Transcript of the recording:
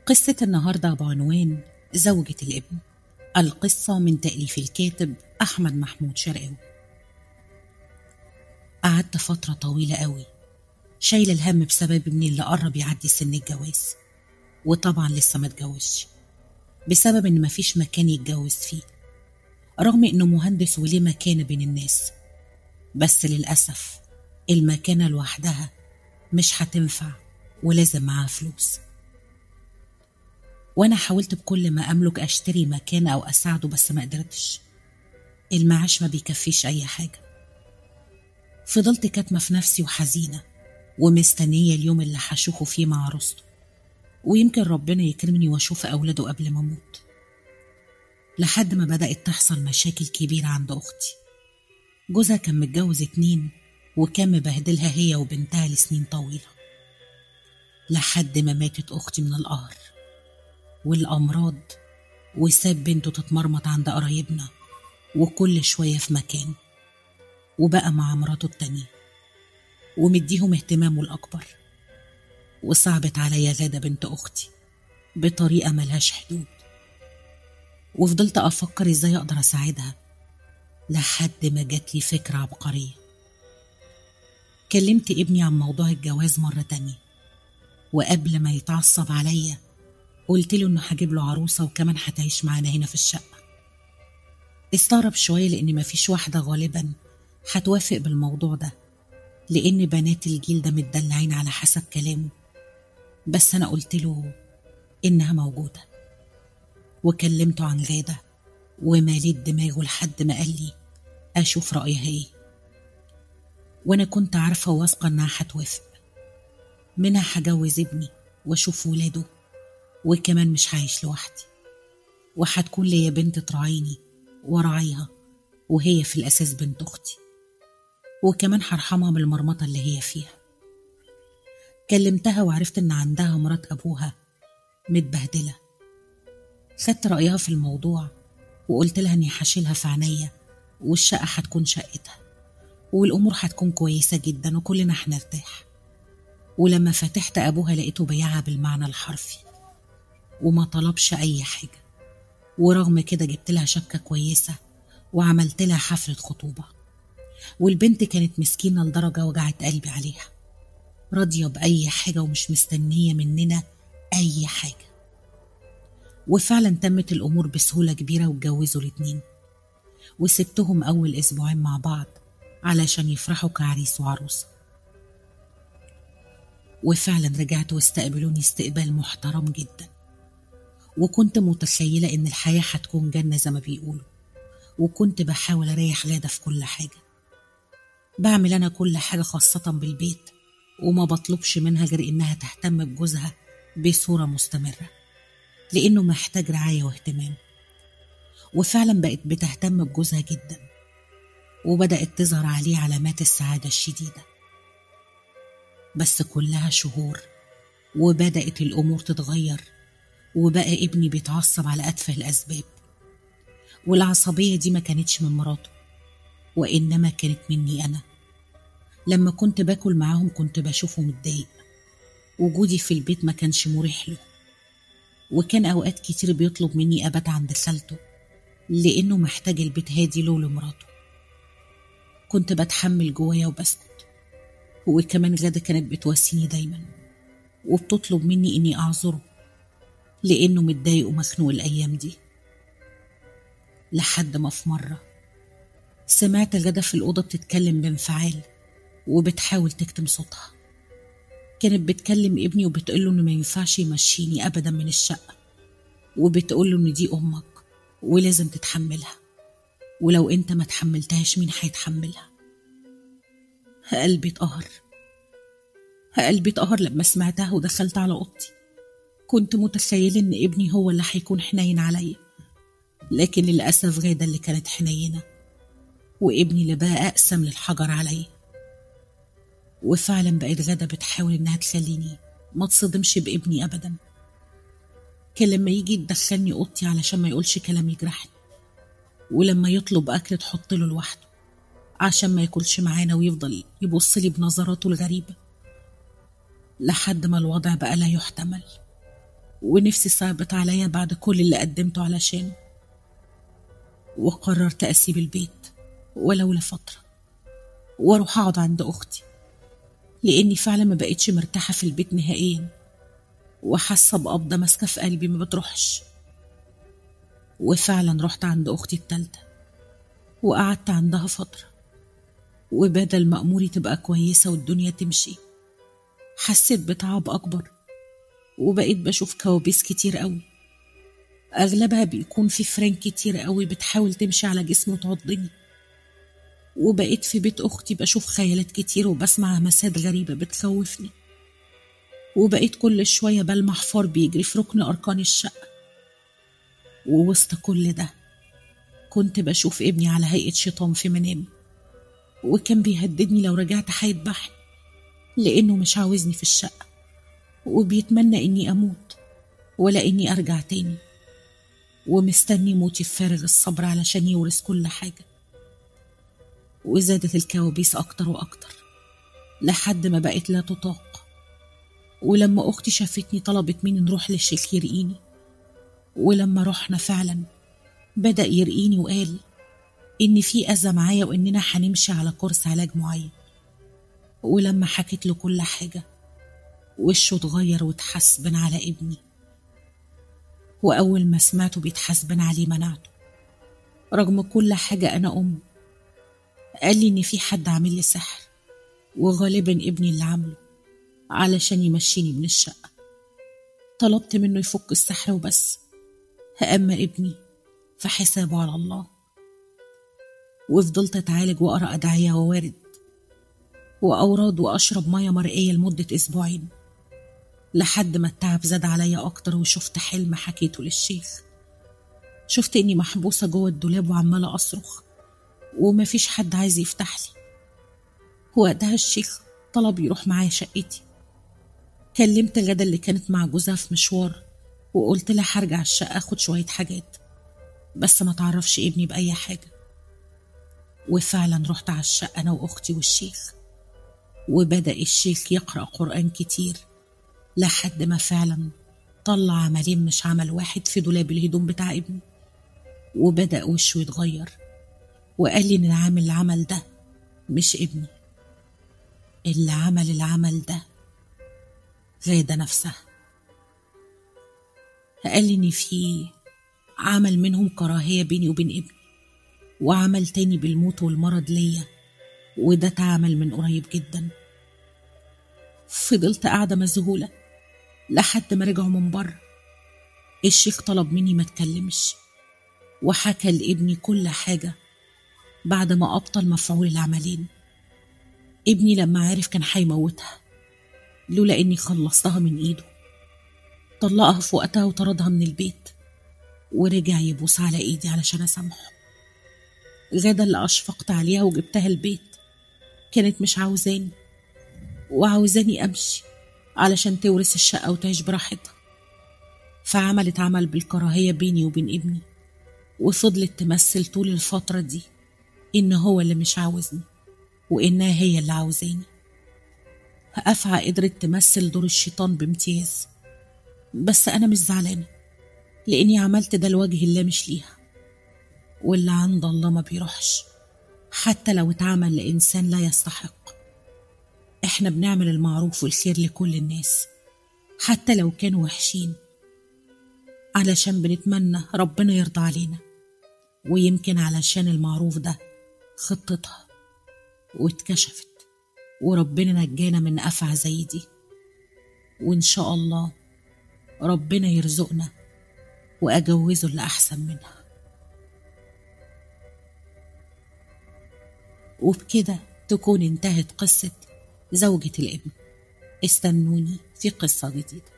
قصة النهاردة بعنوان زوجة الابن. القصة من تأليف الكاتب أحمد محمود شرقاوي. قعدت فترة طويلة قوي شايلة الهم بسبب ابني اللي قرب يعدي سن الجواز، وطبعا لسه ما اتجوزش بسبب ان مفيش مكان يتجوز فيه، رغم انه مهندس وليه مكانة بين الناس. بس للأسف المكانة لوحدها مش هتنفع ولازم معاها فلوس، وانا حاولت بكل ما املك اشتري مكان او اساعده بس ما قدرتش. المعاش ما بيكفيش اي حاجة. فضلت كاتمة في نفسي وحزينة ومستنية اليوم اللي هشوفه فيه مع عروسته، ويمكن ربنا يكرمني واشوف اولاده قبل ما اموت. لحد ما بدأت تحصل مشاكل كبيرة عند اختي. جوزها كان متجوز 2 وكان مبهدلها هي وبنتها لسنين طويلة، لحد ما ماتت اختي من القهر والامراض، وساب بنته تتمرمط عند قرايبنا وكل شوية في مكان، وبقى مع مراته التانية ومديهم اهتمامه الأكبر. وصعبت عليا غادة بنت أختي بطريقة ملهاش حدود، وفضلت أفكر إزاي أقدر أساعدها لحد ما جاتلي فكرة عبقرية. كلمت ابني عن موضوع الجواز مرة تانية، وقبل ما يتعصب عليا قلت له إنه هجيب له عروسة وكمان هتعيش معانا هنا في الشقة. استغرب شوية لأن مفيش واحدة غالبا هتوافق بالموضوع ده، لأن بنات الجيل ده متدلعين على حسب كلامه. بس أنا قلت له إنها موجودة، وكلمته عن غادة وماليت دماغه لحد ما قال لي أشوف رأيها إيه. وأنا كنت عارفة وواثقة إنها هتوافق. منها هجوز ابني وأشوف ولاده، وكمان مش هعيش لوحدي، وهتكون ليا بنت تراعيني وراعيها، وهي في الأساس بنت أختي، وكمان هرحمها من المرمطة اللي هي فيها. كلمتها وعرفت إن عندها مرات أبوها متبهدلة. خدت رأيها في الموضوع وقلت لها إني هشيلها في عينيا، والشقة هتكون شقتها، والأمور هتكون كويسة جدا وكلنا هنرتاح. ولما فتحت أبوها لقيته بيعها بالمعنى الحرفي وما طلبش أي حاجة، ورغم كده جبت لها شبكة كويسة وعملت لها حفلة خطوبة. والبنت كانت مسكينة لدرجة وجعت قلبي عليها، راضية بأي حاجة ومش مستنية مننا أي حاجة. وفعلا تمت الأمور بسهولة كبيرة واتجوزوا الاتنين، وسبتهم أول أسبوعين مع بعض علشان يفرحوا كعريس وعروسة. وفعلا رجعت واستقبلوني استقبال محترم جدا، وكنت متخيلة إن الحياة هتكون جنة زي ما بيقولوا. وكنت بحاول أريح غادة في كل حاجة، بعمل أنا كل حاجة خاصة بالبيت، وما بطلبش منها غير إنها تهتم بجوزها بصورة مستمرة لأنه محتاج رعاية واهتمام. وفعلا بقت بتهتم بجوزها جدا، وبدأت تظهر عليه علامات السعادة الشديدة. بس كلها شهور وبدأت الأمور تتغير، وبقى ابني بيتعصب على أتفه الأسباب. والعصبية دي ما كانتش من مراته، وإنما كانت مني أنا. لما كنت باكل معاهم كنت بشوفه متضايق، وجودي في البيت ما كانش مريح له، وكان أوقات كتير بيطلب مني أبات عند خالته لأنه محتاج البيت هادي له لمراته. كنت بتحمل جوايا وبسكت. وكمان غادة كانت بتواسيني دايما وبتطلب مني إني أعذره لأنه متضايق ومخنوق الأيام دي. لحد ما في مرة سمعت غادة في الأوضة بتتكلم بانفعال وبتحاول تكتم صوتها. كانت بتكلم ابني وبتقوله إنه ما ينفعش يمشيني أبدا من الشقة، وبتقوله إن دي أمك ولازم تتحملها، ولو أنت ما تحملتهاش مين هيتحملها. قلبي اتقهر لما سمعتها ودخلت على أوضتي. كنت متخيلة إن ابني هو اللي هيكون حنين عليا، لكن للأسف غادة اللي كانت حنينة، وابني اللي بقى أقسم للحجر عليا. وفعلا بقت غادة بتحاول إنها تخليني ما تصدمش بابني أبدا. كان لما يجي يدخلني أوضتي علشان ما يقولش كلام يجرحني، ولما يطلب أكل تحط له لوحده عشان ما ياكلش معانا ويفضل يبص لي بنظراته الغريبة، لحد ما الوضع بقى لا يحتمل. ونفسي صعبت عليا بعد كل اللي قدمته علشانه. وقررت أسيب البيت ولو لفترة وأروح أقعد عند أختي، لأني فعلا ما بقتش مرتاحة في البيت نهائيا، وحاسة بقبضة ماسكة في قلبي ما بتروحش. وفعلا رحت عند أختي التالتة وقعدت عندها فترة، وبدل ما أموري تبقى كويسة والدنيا تمشي حسيت بتعب أكبر، وبقيت بشوف كوابيس كتير قوي، أغلبها بيكون في فران كتير قوي بتحاول تمشي على جسمي وتعضني. وبقيت في بيت أختي بشوف خيالات كتير وبسمع همسات غريبة بتخوفني، وبقيت كل شوية بلمح فار بيجري في ركن أركان الشقة. ووسط كل ده كنت بشوف ابني على هيئة شيطان في منامي، وكان بيهددني لو رجعت هيذبحني، لأنه مش عاوزني في الشقة وبيتمنى إني أموت ولا إني أرجع تاني، ومستني موتي بفارغ الصبر علشان يورث كل حاجة. وزادت الكوابيس أكتر وأكتر لحد ما بقت لا تطاق. ولما أختي شافتني طلبت مني نروح للشيخ يرقيني، ولما رحنا فعلا بدأ يرقيني وقال إن في أذى معايا وإننا هنمشي على كورس علاج معين. ولما حكيت له كل حاجة وشه اتغير واتحسبن على ابني، وأول ما سمعته بيتحسبن عليه منعته رغم كل حاجة. أنا أم قال لي إن في حد عامل لي سحر، وغالبا ابني اللي عامله علشان يمشيني من الشقة. طلبت منه يفك السحر وبس، أما ابني فحسابه على الله. وفضلت أتعالج وأقرأ أدعية ووارد وأوراد وأشرب مية مرقية لمدة أسبوعين، لحد ما التعب زاد عليا أكتر. وشفت حلم حكيته للشيخ، شفت إني محبوسة جوه الدولاب وعمالة أصرخ ومفيش حد عايز يفتح لي. وقتها الشيخ طلب يروح معايا شقتي. كلمت غدا اللي كانت مع جوزها في مشوار، وقلت لها هرجع الشقة أخد شوية حاجات بس ما تعرفش ابني بأي حاجة. وفعلا رحت على الشقة أنا وأختي والشيخ، وبدأ الشيخ يقرأ قرآن كتير لحد ما فعلا طلع عملين مش عمل واحد في دولاب الهدوم بتاع ابني. وبدأ وشه يتغير وقال لي إن عامل العمل ده مش ابني، اللي عمل العمل ده غادة نفسها. قال لي إن في عمل منهم كراهية بيني وبين ابني، وعمل تاني بالموت والمرض ليا، وده اتعمل من قريب جدا. فضلت قاعدة مذهولة لحد ما رجعوا من بره. الشيخ طلب مني ما اتكلمش، وحكى لابني كل حاجة بعد ما أبطل مفعول العملين. ابني لما عرف كان هيموتها لولا إني خلصتها من إيده. طلقها في وقتها وطردها من البيت، ورجع يبوس على إيدي علشان أسامحه. غادة اللي أشفقت عليها وجبتها البيت كانت مش عاوزاني، وعاوزاني أمشي علشان تورث الشقة وتعيش براحتها. فعملت عمل بالكراهية بيني وبين ابني، وفضلت تمثل طول الفترة دي إن هو اللي مش عاوزني وإنها هي اللي عاوزاني. أفعى قدرت تمثل دور الشيطان بامتياز، بس أنا مش زعلانة لأني عملت ده لوجه الله مش ليها، واللي عند الله ما بيروحش حتى لو اتعمل لإنسان لا يستحق. إحنا بنعمل المعروف والخير لكل الناس حتى لو كانوا وحشين، علشان بنتمنى ربنا يرضى علينا، ويمكن علشان المعروف ده خطتها واتكشفت وربنا نجانا من أفعى زي دي. وإن شاء الله ربنا يرزقنا وأجوزه اللي أحسن منها. وبكده تكون انتهت قصة زوجة الابن. استنوني في قصة جديدة.